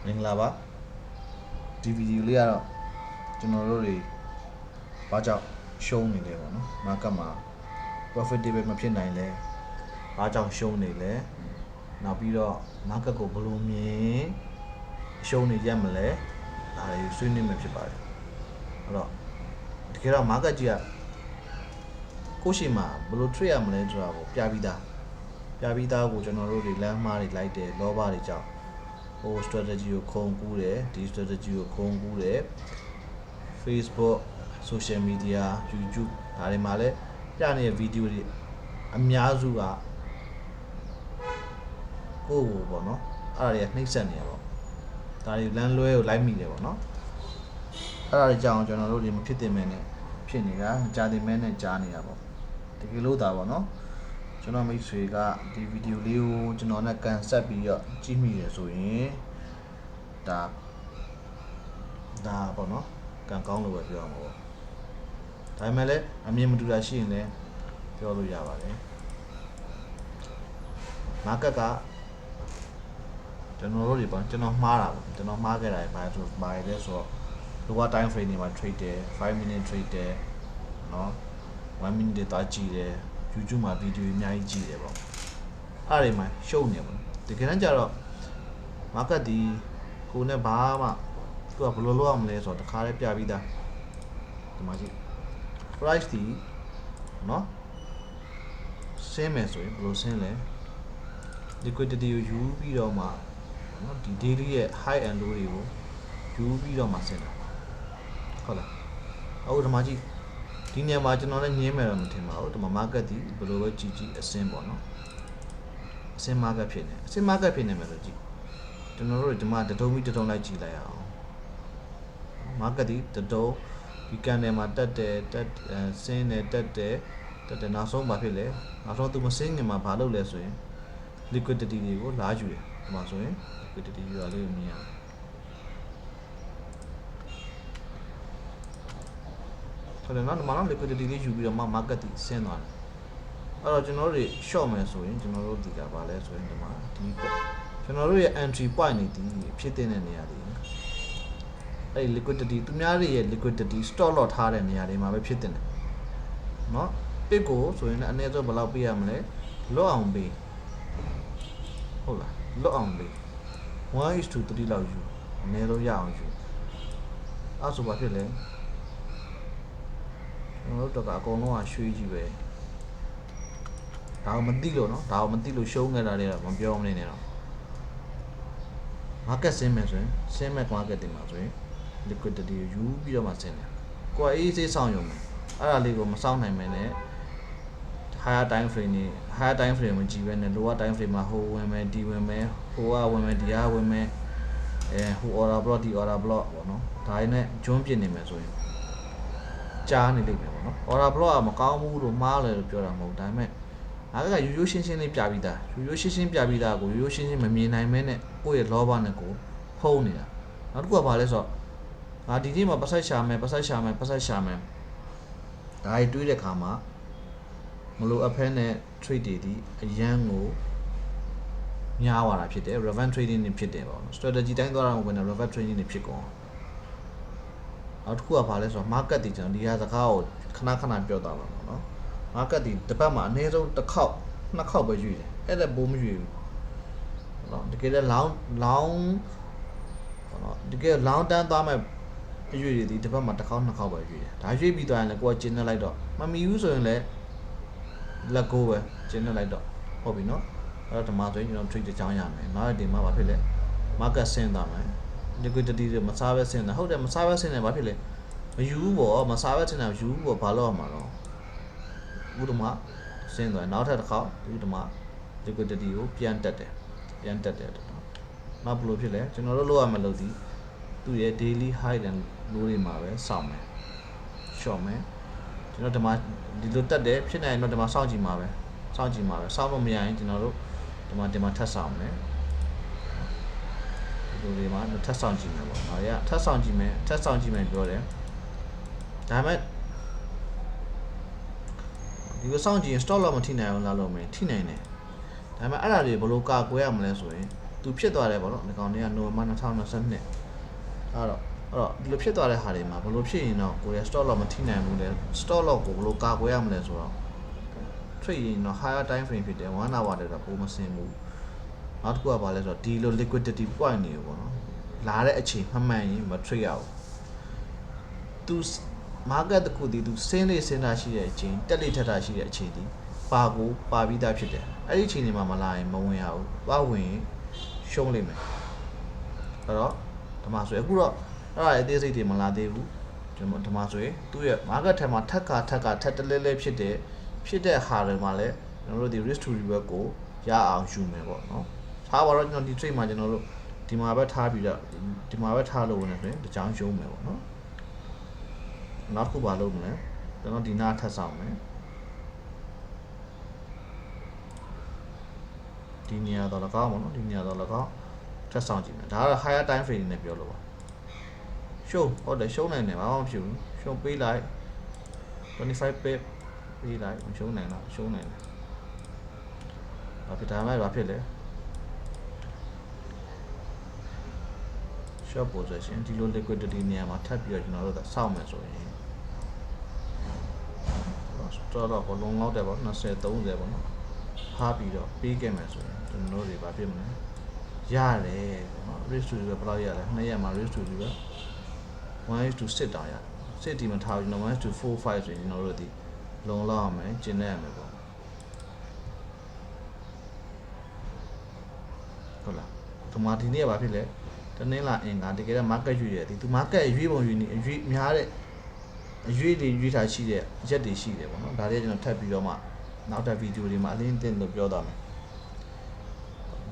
မင်္ဂလာပါဒီဗီဒီယိုလေးကတော့ကျွန်တော်တို့တွေဘာကြောင့်ရှုံးနေလဲပေါ့နော် market မှာ profitable မဖြစ်နိုင်လဲဘာကြောင့်ရှုံးနေလဲနောက်ပြီးတော့ market ကိုဘယ်လိုမြင်ရှုံးနေရမလဲဒါတွေဆွေးနွေးမှာဖြစ်ပါတယ်အဲ့တော့တကယ်တော့ market ကြီးကကိုယ့်ရှိမှာဘယ်လို trade ရမလဲဆိုတာကိုပြပြီးသားကိုကျွန်တော်တို့တွေလမ်းမှားတွေလိုက်တယ်လောဘတွေကြောင့်ဟို strategy ကိုခုံကူးတယ်ဒီ strategy ကိုခုံကူးတယ် Facebook social media YouTube ဒါတွေမှာလည်းပြနေတဲ့ video တွေအများစုကကိုယ့်ကိုပေါ့နော်အဲ့ဒါတွေကနှိမ့်ဆက်နေရပေါ့ဒါတွေလမ်းလွဲကိုလိုက်မိတယ်ပေါ့နော်အဲ့ဒါတွေကြောင့်ကျွန်တော်တို့တွေမဖြစ်တင်မဲနဲ့ဖြစ်နေတာမကြတင်မဲနဲ့ကြားနေတာပေါ့တကယ်လို့ဒါပေါ့နော်ကျွန်တော်မိတ်ဆွေကဒီဗီဒီယိုလေးကိုကျွန်တော်နဲ့ကန်ဆက်ပြီးတော့ကြည့်မိရဆိုရင်ဒါပေါ့နော်ကန်ကောင်းလို့ပဲပြောရမှာပေါ့ဒါပေမဲ့လည်းအမြင်မတူတာရှိရင်လည်းပြောလို့ရပါတယ် market ကကျွန်တော်တို့တွေပေါ့ကျွန်တော်မှားတာပေါ့ကျွန်တော်မှားခဲ့တာဘာဆိုလဲဆိုတော့ lower time frame တွေမှာ trade တယ်5 minute trade တယ်နော်1 minute တွေသွားကြည့်တယ် YouTube မှာ video အများကြီးကြည့်တယ်ပေါ့အဲ့ဒီမှာရှုံနေပေါ့တကယ်တမ်းကျတော့ market ဒီကိုနဲ့ဘာမှသူကဘယ်လိုလုပ်ရမလဲဆိုတော့တခါလေးပြပြီးသားဒီမှာကြည့် price ဒီနော်ဆင်းမယ်ဆိုရင်ဘယ်လိုဆင်းလဲ liquidity ကိုယူပြီးတော့မှနော်ဒီ daily ရဲ့ high and low တွေကိုယူပြီးတော့မှဆင်းတာဟုတ်လားအခုဒီမှာကြည့်ဒီနေရာမှာကျွန်တော်လည်းညင်းမယ်တော့မထင်ပါဘူးဒီမှာ market ဒီဘယ်လိုပဲကြည့်အဆင်းပေါ့နော်အဆင်း market ဖြစ်နေအဆင်း market ဖြစ်နေမယ်ဆိုကြည့်ကျွန်တော်တို့ဒီမှာတတုံးပြီးတတုံးလိုက်ကြည့်လိုက်အောင် market ဒီတတုံးဒီကန်ထဲမှာတက်တယ်ဆင်းတယ်တက်တယ်နောက်ဆုံးဘာဖြစ်လဲနောက်ဆုံးသူမဆင်းခင်မှာဘာလုပ်လဲဆိုရင် liquidity တွေကိုလာယူတယ်ဒီမှာဆိုရင် liquidity ယူရလေးကိုမြင်ရဆိုတော့နောက်မှာ liquidity လေးယူပြီးတော့ market ဒီဆင်းသွားတယ်အဲ့တော့ကျွန်တော်တို့တွေ short မယ်ဆိုရင်ကျွန်တော်တို့ဒီကဘာလဲဆိုရင်ဒီမှာဒီကျွန်တော်တို့ရဲ့ entry point နေဒီဖြစ်တဲ့နေရာတွေအဲ့ liquidity သူများတွေရဲ့ liquidity stock lot ထားတဲ့နေရာတွေမှာပဲဖြစ်တဲ့တယ်เนาะ pit ကိုဆိုရင်အနည်းဆုံးဘယ်လောက်ပေးရမလဲလွတ်အောင်ပေးဟုတ်လားလွတ်အောင်ပေး1:3 လောက်ယူအနည်းဆုံးရအောင်ယူအဲ့ဆိုဘာဖြစ်လဲကျွန်တော်တို့ကအကုန်လုံးကရွှေကြီးပဲဒါကိုမသိလို့เนาะဒါကိုမသိလို့ရှုံးနေတာတွေတော့မပြောမနေနဲ့တော့ market ဆင်းမယ်ဆိုရင်ဆင်းမဲ့ market တင်မှာဆိုရင် liquidity ကိုယူပြီးတော့မှဆင်းတယ်ကိုယ်အေးစေးဆောင်ရုံပဲအဲ့ဒါလေးကိုမစောင့်နိုင်မယ်နဲ့ higher time frame နေ higher time frame မကြည့်ဘဲနဲ့ lower time frame မှာဟိုဝင်မယ်ဒီဝင်မယ်ဟိုကဝင်မယ်ဒီကဝင်မယ်ဟို order block ဒီ order block ပေါ့နော်ဒါရင်းနဲ့ဂျွန်းပြစ်နေမယ်ဆိုရင်ကြားနေလိမ့်မယ်ပေါ့နော် order block ကမကောင်းဘူးလို့မှားတယ်လို့ပြောတာမဟုတ်ဒါပေမဲ့အားကရိုးရိုးရှင်းရှင်းလေးပြပြီးသားရိုးရိုးရှင်းရှင်းပြပြီးသားကိုရိုးရိုးရှင်းရှင်းမမြင်နိုင်မဲနဲ့ကိုယ့်ရဲ့ low bar နဲ့ကိုဖုံးနေတာနောက်တစ်ခုကဘာလဲဆိုတော့ငါဒီနေ့မှာပတ်ဆက်ရှာမယ်ဒါတွေတွေးတဲ့ခါမှာမလို့အဖဲနဲ့ trade တွေဒီအရန်ကိုညားသွားတာဖြစ်တယ် reverse trading တွေဖြစ်တယ်ပေါ့နော် strategy တိုင်းသွားတာမဟုတ်ဘဲနဲ့ reverse trading တွေဖြစ်ကုန်နောက်တစ်ခုကဘာလဲဆိုတော့ market တွေကျွန်တော်ဒီဟာစကားကိုခဏပြောသွားပါတော့နော် market တွေတစ်ပတ်မှာအနည်းဆုံးတစ်ခေါက်နှစ်ခေါက်ပဲရွေ့တယ်အဲ့ဒါဘိုးမရွေ့ဘူးနော်တကယ်လည်း long ပေါ့နော်တကယ် long တန်းသွားမဲ့အရွေ့တွေဒီတစ်ပတ်မှာတစ်ခေါက်နှစ်ခေါက်ပဲရွေ့တယ်ဒါရွေ့ပြီးသွားရင်လည်းကိုကကျင်းနေလိုက်တော့မမီဘူးဆိုရင်လည်းလက်ကိုပဲကျင်းနေလိုက်တော့ဟုတ်ပြီနော်အဲ့တော့ဒီမှာဆိုရင်ကျွန်တော် trade တစ်ချောင်းရမယ်နောက်ဒီမှာဘာဖြစ်လဲ market ဆင်းသွားမယ် liquidity တွေမစားပဲဆင်းတာဟုတ်တယ်မစားပဲဆင်းတယ်ဘာဖြစ်လဲမယူဘူးပေါ့မစားပဲဆင်းတာယူဘူးပေါ့ဘာလို့ရမှာတော့ဥဒ္ဓမဆင်းသွားနောက်ထပ်တစ်ခေါက်ဥဒ္ဓမ liquidity ကိုပြန်တက်တယ်နောက်ဘယ်လိုဖြစ်လဲကျွန်တော်တို့လောက်ရမယ်လို့ဒီသူ့ရဲ့ daily high and low တွေမှာပဲစောင့်မယ် short မယ်ကျွန်တော်ဒီမှာဒီလိုတက်တယ်ဖြစ်နိုင်ရင်တော့ဒီမှာစောင့်ကြည့်မှာပဲစောင့်လို့မရရင်ကျွန်တော်တို့ဒီမှာထပ်ဆောင်မယ်ဒီလိုတွေမှာထပ်ဆောင်ကြည့်မယ်ပေါ့နော်ရထပ်ဆောင်ကြည့်မယ်ပြောတယ်ဒါပေမဲ့ဒီလိုစောင့်ကြည့်ရင် stop loss မထိနိုင်အောင်လားလို့မယ်ထိနိုင်တယ်ဒါပေမဲ့အဲ့ဒါတွေဘယ်လိုကာကွယ်ရမလဲဆိုရင် သူဖြစ်သွားတယ်ပေါ့နော်ဒီကောင်တွေကနိုဝင်ဘာ2022အဲ့တော့ဒီလိုဖြစ်သွားတဲ့ဟာတွေမှာဘယ်လိုဖြစ်ရင်တော့ကိုယ်ရဲ့ stock loss မထိနိုင်ဘူးလေ stock loss ကိုဘယ်လိုကာကွယ်ရမလဲဆိုတော့ trade ရင်တော့ higher time frame ဖြစ်တယ်1 hour တဲ့တော့ပုံမစင်ဘူးနောက်တစ်ခုကဘာလဲဆိုတော့ဒီလို liquidity point တွေပေါ့နော်လာတဲ့အချိန်မှန်ရင်မ trade ရဘူးသူ market တစ်ခုတည်းသူဆင်းလေးဆင်းတာရှိတဲ့အချိန်တက်လေးထက်တာရှိတဲ့အချိန်ဒီပါကိုပါပြီးသားဖြစ်တယ်အဲ့ဒီအချိန်တွေမှာမလာရင်မဝင်ရဘူးသွားဝင်ရင်ရှုံးလိမ့်မယ်အဲ့တော့ဒီမှာဆိုအခုတော့အဲ့ဒါအသေးစိတ်တွေမလာသေးဘူးဒီမှာဆိုရင်သူ့ရဲ့ market ထဲမှာထက်တလဲလဲဖြစ်တဲ့ဟာတွေမှာလည်းကျွန်တော်တို့ဒီ risk to reward ကိုရအောင်ယူမယ်ပေါ့နော်ထားပါတော့ကျွန်တော်ဒီ trade မှာကျွန်တော်တို့ဒီမှာပဲထားပြီးတော့ဒီမှာပဲထားလို့ဝင်နေဆိုရင်တကြောင်ရှုံးမယ်ပေါ့နော်နောက်တစ်ခုပါလို့မလဲကျွန်တော်ဒီနာထပ်ဆောင်မယ်ဒီနေရာတော့လကောက်ပေါ့နော်ဒီနေရာတော့လကောက်ထပ်ဆောင်ကြည့်မယ်ဒါကတော့ higher time frame နဲ့ပြောလို့ပါရှုံးဟုတ်တယ်ရှုံးနိုင်တယ်ဘာမှမဖြစ်ဘူးရှုံးပေးလိုက်25 pip ပေးလိုက်မရှုံးနိုင်တော့ရှုံးနိုင်တယ်ဘာဖြစ်ဒါမှဘာဖြစ်လဲ short position ဒီလို liquidity နေရာမှာထပ်ပြီးတော့ကျွန်တော်တို့စောင့်မယ်ဆိုရင်တော့ဘလုံးလောက်တယ်ပေါ့20 30ပေါ့နော်ထားပြီးတော့ပေးခဲ့မယ်ဆိုရင်ကျွန်တော်တို့တွေဘာဖြစ်မလဲရတယ်ပေါ့နော် risk to reward ဘယ်လောက်ရလဲ2ရက်မှာ risk to reward 1:6 တောင်ရစစ်ဒီမှာထားပြီးတော့1:4 5ဆိုရင်ကျွန်တော်တို့ဒီလုံလောက်အောင်မယ်ကျင်နေရမယ်ပေါ့ဟုတ်လားဒီမှာဒီနေ့ကဘာဖြစ်လဲတနင်္လာအင်္ဂါတကယ်တော့ market ရွေးရတယ်ဒီ market ရွေးပုံရွေးနေအရွေးများတဲ့အရွေးတွေရွေးထားရှိတဲ့ရက်တွေရှိတယ်ပေါ့နော်ဒါတွေကျွန်တော်ထပ်ပြီးတော့မှနောက်တဲ့ဗီဒီယိုတွေမှာအလင်းတင်လို့ပြောသွားမယ်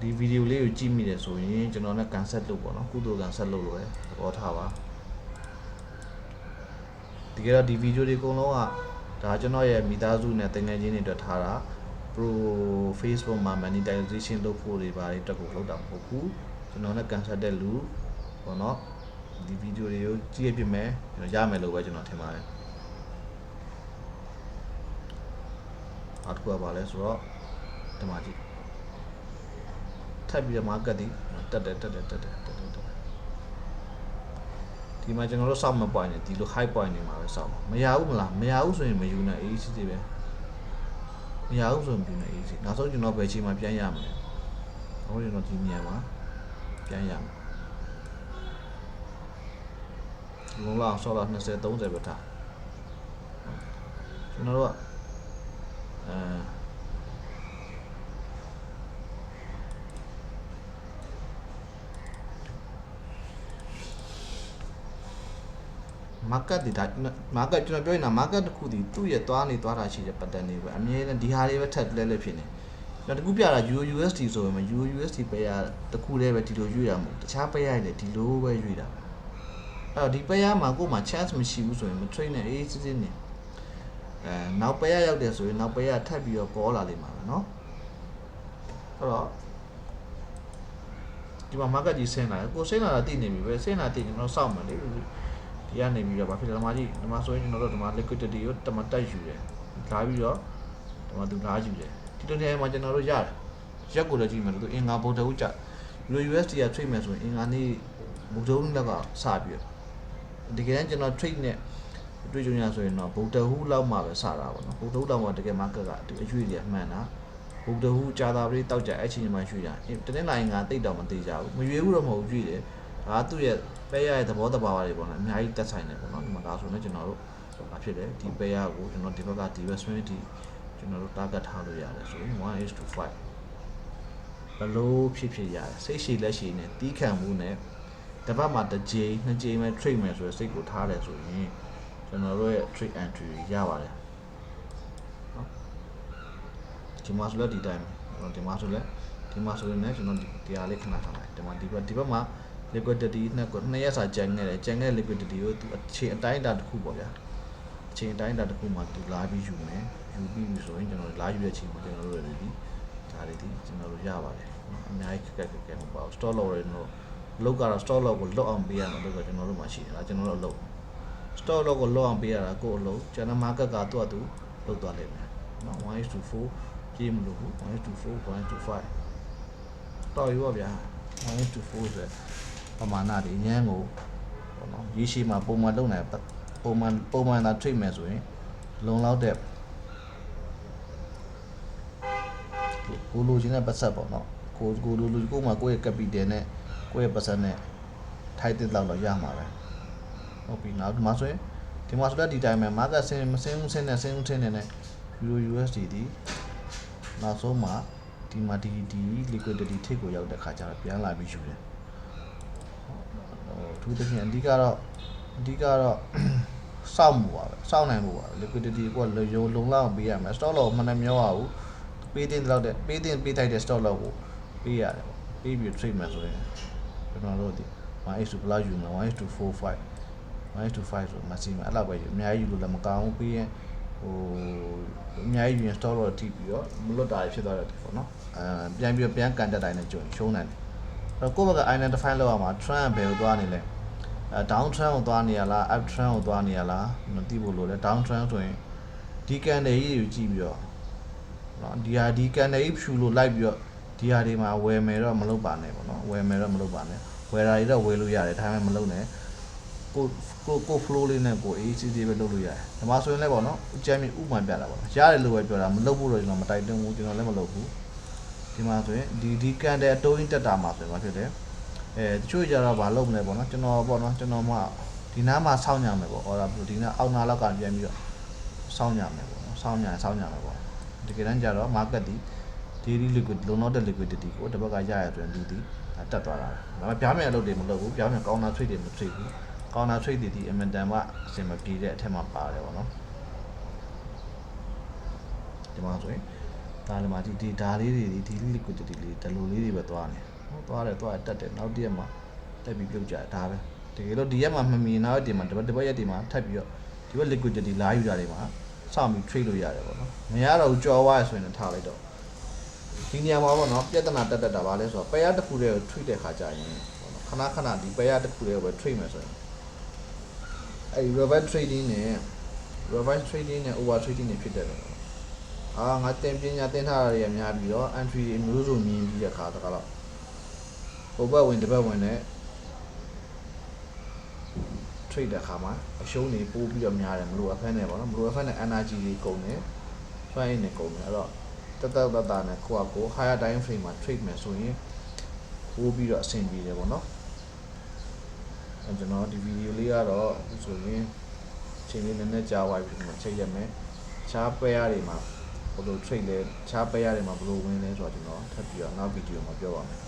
ဒီဗီဒီယိုလေးကိုကြည့်မိတယ်ဆိုရင်ကျွန်တော်နဲ့ကန်ဆက်လုပ်ပေါ့နော်ကုသိုလ်ကန်ဆက်လုပ်လို့ပဲသဘောထားပါတကယ်တော့ဒီဗီဒီယိုတွေအကုန်လုံးကဒါကျွန်တော်ရဲ့မိသားစုနဲ့တငယ်ချင်းတွေအတွက်ထားတာ pro Facebook မှာ monetization လုပ်ဖို့တွေပါတယ်တက်ကိုလုပ်တာမဟုတ်ဘူးကျွန်တော်နဲ့ကန်ဆက်တဲ့လူပေါ့နော်ဒီဗီဒီယိုတွေကိုကြည့်ရပြမယ်ကျွန်တော်ရမယ်လို့ပဲကျွန်တော်ထင်ပါတယ်နောက်တစ်ခုကဘာလဲဆိုတော့ဒီမှာကြည့်ထပ်ပြီးတော့ market ဒီတက်တယ်ဒီမှာကျွန်တော်တို့စောင့်မပွိုင်းနေဒီလို high point နေမှာပဲစောင့်မရဘူးမလားမရဘူးဆိုရင်မယူနဲ့ easy တွေပဲမရဘူးဆိုရင်ပြီးနေ easy နောက်ဆုံးကျွန်တော်ဘယ်ချိန်မှပြန်ရမလဲအခုကျွန်တော်ဒီနေရာမှာပြန်ရမယ်လုံလောက်ဆော့လောက်20 30ပဲထားကျွန်တော်တို့ကmarket ဒီဒါ market ကျွန်တော်ပြောနေတာ market တစ်ခုဒီသူ့ရဲ့သွားတာရှိတဲ့ pattern တွေပဲအမြဲတမ်းဒီဟာတွေပဲထပ်လဲဖြစ်နေကျွန်တော်တခုပြတာ Euro USD ဆိုရင် Euro USD ပဲရတစ်ခုတည်းပဲဒီလိုရွေးတာမဟုတ်တခြားပဲရတယ်ဒီလိုပဲရွေးတာအဲ့တော့ဒီပဲရမှာကို့မှာ chance မရှိဘူးဆိုရင်မ trade နဲ့အေးစစ်စစ်နေနောက်ပဲရရောက်တယ်ဆိုရင်နောက်ပဲရထပ်ပြီးတော့ call လာလိမ့်မှာပဲเนาะအဲ့တော့ဒီမှာ market ကြီးဆင်းလာတယ်ကိုဆင်းလာတာသိနေပြီပဲဆင်းလာသိကျွန်တော်စောင့်မယ်လေဒီကနေပြီးတော့ဘာဖြစ်လဲဒီမှာဆိုရင်ကျွန်တော်တို့ဒီမှာ liquidity ကိုတမတက်ယူတယ်လာပြီးတော့ဒီမှာသူလာယူတယ်ဒီလိုနေရာမှာကျွန်တော်တို့ရတယ်ရက်ကိုလည်းကြည့်မယ်လို့သူအင်္ဂါဗုဒ္ဓဦးကြ Euro USD က trade မယ်ဆိုရင်အင်္ဂါနေ့ဗုဒ္ဓဦးလက်ကစပြီးတကယ်တမ်းကျွန်တော် trade နဲ့တွေ့ကြုံရဆိုရင်တော့ဗုဒ္ဓဦးလောက်မှပဲစတာပေါ့နော်ဗုဒ္ဓဦးလောက်မှတကယ် market ကအရွေးတွေမှန်တာဗုဒ္ဓဦးကြာတာပြီးတောက်ကြအဲ့ချိန်မှရွှေ့တာတနေ့လိုက်ငါတိတ်တော့မသေးကြဘူးမရွေးဘူးတော့မဟုတ်ရွှေ့တယ်ဒါသူ့ရဲ့ပဲရရဲ့သဘောတဘာဝတွေပေါ့နော်အများကြီးတက်ဆိုင်တယ်ပေါ့နော်ဒီမှာဒါဆိုရင်ကျွန်တော်တို့ဘာဖြစ်လဲဒီပဲရကိုကျွန်တော်ဒီဘက်ကဒီ investment ဒီကျွန်တော်တို့ target ထားလို့ရတယ်ဆိုရင် 1:5 ဘလို့ဖြစ်ရတယ်စိတ်ရှည်လက်ရှည်နဲ့တီးခံမှုနဲ့တစ်ပတ်မှာတစ်ကြိမ်နှစ်ကြိမ်ပဲ trade မယ်ဆိုရယ်စိတ်ကိုထားတယ်ဆိုရင်ကျွန်တော်တို့ရဲ့ trade entry ရပါတယ်နော်ဒီမှာဆိုလည်းဒီတိုင်းဒီမှာဆိုလည်းကျွန်တော်ဒီဟာလေးခဏထားလိုက်ဒီဘက်မှာ liquidity နဲ့ကို2ရက်စာကျန်ခဲ့တယ်ကျန်ခဲ့ liquidity ကိုသူအချိန်အတိုင်းအတာတစ်ခုပေါ့ဗျာအချိန်အတိုင်းအတာတစ်ခုမှာသူလာပြီးယူမယ်ယူပြီးပြီဆိုရင်ကျွန်တော်လာယူတဲ့အချိန်မှာကျွန်တော်တို့လည်းဒီဒါတွေဒီကျွန်တော်တို့ရပါတယ်အများကြီးခက်မပါဘူး stop loss တွေတော့လောက်ကတော့ stop loss ကိုလွတ်အောင်ပေးရမှာလို့ကျွန်တော်တို့မှာရှိတယ်ဒါကျွန်တော်တို့အလုပ် stop loss ကိုလွတ်အောင်ပေးရတာကိုအလုပ်ကျွန်တော် market ကသူ့အတူလုပ်သွားလိမ့်မယ်နော် 1:4 ပြေးမလို့ဘူး 1:4 1:5 တော်ရောဗျာ 1:4ဆိုပမာဏတွေရန်ကိုပေါ့နော်ရေရှည်မှာပုံမှန်လုပ်နိုင်ပုံမှန်သာ trade မယ်ဆိုရင်လုံလောက်တဲ့ကိုလိုချင်တဲ့ပတ်သက်ပေါ့နော်ကိုလိုကိုမှကိုယ့်ရဲ့ capital နဲ့ကိုယ့်ရဲ့ပတ်သက်နဲ့ထိုက်တဲ့လောက်တော့ရမှာပဲဟုတ်ပြီနောက်ဒီမှာဆိုရင်ဒီမှာဆိုတော့ဒီတိုင်းမှာ market ဆင်းနဲ့ Euro USD ဒီနောက်ဆုံးမှာဒီမှာဒီ liquidity ထိပ်ကိုရောက်တဲ့ခါကျတော့ပြန်လာပြီးယူတယ်ထူးသဖြင့်အဓိကတော့စောင့်မှုပါပဲစောင့်နိုင်မှုပါ liquidity ကိုလုံလောက်ပေးရမယ် stock loss မနှမျောရဘူးပေးတင်လောက်တဲ့ပေးထိုက်တဲ့ stock loss ကိုပေးရတယ်ပေါ့ပေးပြီး trade မယ်ဆိုရင်ကျွန်တော်တို့ဒီ 1:2 ဘလောက်ယူမလဲ 1:45 1:5ဆို maximum အဲ့လောက်ပဲယူအများကြီးယူလို့လည်းမကောင်းဘူးပြီးရင်ဟိုအများကြီးယူရင် stock loss ထိပြီးတော့မလွတ်တာဖြစ်သွားတယ်ပေါ့နော်ပြန်ကန်တက်တိုင်းနဲ့ကြုံရှုံးနိုင်တယ်အဲ့တော့ကိုယ့်ဘက်က identify လုပ်ရမှာ trend ဘယ်ကိုသွားနေလဲ down trend ကိုသွားနေရလား up trend ကိုသွားနေရလားမသိဘူးလို့လဲ down trend ဆိုရင်ဒီ candle ကြီးကိုကြည့်ပြီးတော့เนาะဒီ candle ကြီးဖြူလို့လိုက်ပြီးတော့ဒီဟာတွေမှာဝယ်မယ်တော့မလုပ်ပါနဲ့ပေါ့နော်ဝယ်မယ်တော့မလုပ်ပါနဲ့ဝယ်တာတွေတော့ဝယ်လို့ရတယ်ဒါပေမဲ့မလုပ်နဲ့ကို flow လေးနဲ့ကို ACC ပဲလုပ်လို့ရတယ်ဒီမှာဆိုရင်လည်းပေါ့နော်အကြမ်းမြင့်ဥပမာပြတာပေါ့ရတယ်လို့ပဲပြောတာမလုပ်ဖို့တော့ကျွန်တော်မတိုက်တွန်းဘူးကျွန်တော်လည်းမလုပ်ဘူးဒီမှာဆိုရင်ဒီ candle အတိုးကြီးတက်တာမှာဆိုရင်ဘာဖြစ်လဲတချို့ကြတော့ဘာလုပ်မလဲပေါ့နော်ကျွန်တော်မှဒီနားမှာစောင့်ညမယ်ပေါ့ဟောတာဒီနားအောက်နားလောက်ကပြန်ပြီးတော့စောင့်ညမယ်ပေါ့နော်စောင့်ညမယ်ပေါ့တကယ်တမ်းကျတော့ market ဒီ daily liquid လုံလောက်တဲ့ liquidity ကိုတစ်ဘက်ကရရဆိုရင်လူဒီတက်သွားတာဒါပေမဲ့ပြောင်းမြန်အလုပ်တွေမလုပ်ဘူးပြောင်းမြန် counter trade တွေမ trade ဘူး counter trade တွေဒီအင်မတန်မှအဆင်မပြေတဲ့အထက်မှာပါတယ်ပေါ့နော်ဒီမှာဆိုရင်ဒါလည်းမှာဒီဒါလေးတွေဒီ daily liquidity လေးဒလိုလေးတွေပဲသွားနေသွားတယ်တက်တယ်နောက်တစ်ရက်မှာတက်ပြီးပြုတ်ကြဒါပဲတကယ်လို့ဒီရက်မှာမမီနောက်ရက်ဒီမှာတစ်ပတ်ရက်ဒီမှာထပ်ပြီးတော့ဒီဘက် liquidity လာယူတာတွေမှာစောင့်ပြီး trade လို့ရတယ်ပေါ့နော်မရတော့ကြော်ဝါရဆိုရင်ထားလိုက်တော့ဒီနေရာမှာပေါ့နော်ပြဿနာတက်တာဗာလဲဆိုတော့ပယ်ရတစ်ခုတည်းကို trade တဲ့ခါကြရင်ပေါ့နော်ခဏဒီပယ်ရတစ်ခုတည်းကိုပဲ trade မယ်ဆိုရင်အဲ့ reverse trading နဲ့ over trading တွေဖြစ်တယ်ပေါ့ငါတင်ပညာတင်ထားတာတွေအများပြီးတော့ entry တွေမျိုးစုံမြင်ပြီးတဲ့ခါတခါတော့ဟိုဘက်ဝင်တစ်ဘက်ဝင်နဲ့ trade တဲ့ခါမှာအရှုံးတွေပိုးပြီးတော့များတယ်မလိုအပ်ဖက်နဲ့ပေါ့နော်မလိုအပ်ဖက်နဲ့ energy တွေကုန်တယ်စွမ်းရည်တွေကုန်တယ်အဲ့တော့တက်နဲ့ကို higher time frame မှာ trade မယ်ဆိုရင်ပိုးပြီးတော့အဆင်ပြေတယ်ပေါ့နော်ကျွန်တော်ဒီဗီဒီယိုလေးကတော့ဆိုရင်ချိန်လေးနည်းနည်းကြာသွားပြီမှာချိန်ရမယ်ချားပဲရတွေမှာဘယ်လို trade လဲချားပဲရတွေမှာဘယ်လိုဝင်လဲဆိုတော့ကျွန်တော်ထပ်ပြီးတော့နောက်ဗီဒီယိုမှာပြောပါမယ်